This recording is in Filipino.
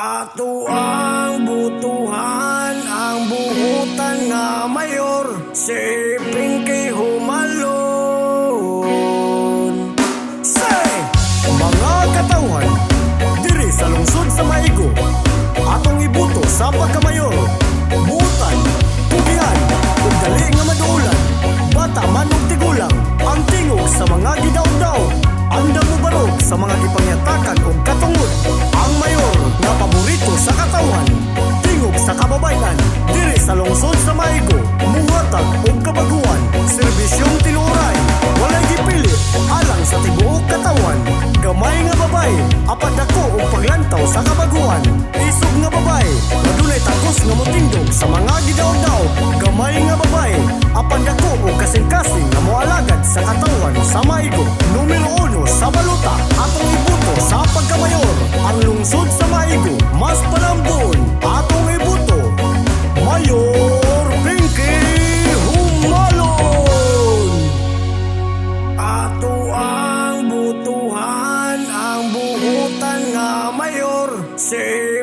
Ato ang butuhan, ang buutan nga mayor, si Pinky Humalon. Say! Mga katawan, diri sa lungsod sa Maigo, atong ibuto sa pagkamayor. Buutan, tugihan, ug dali nga maduulan, bata man ug tigulang, ang tingog sa mga gidaw-daw, andam mo barog sa mga gipangyatakan ug katungod. Ang mayor nga paborito sa katawan, tingog sa kababayan, diri sa lungsod sa Maigo, muhatag og kabaguan, serbisyong tinuray, walay gipili, alang sa tibuok katawan. Gamay nga babay, apat dako og paglantaw sa kabaguan. Isog nga babay, madunay takos nga motindog sa mga gidaw-daw. Gamay nga babay, apat dako og kasing-kasing nga moalagad sa katawan sa Maigo. Numero 1 sa baluta, atong ibuto sa pagkamayor. Ang lungsod sa Maigo, mas palambon, atong ibuto, Mayor Pinky Humalon. Ato ang butuhan, ang buutan nga mayor, si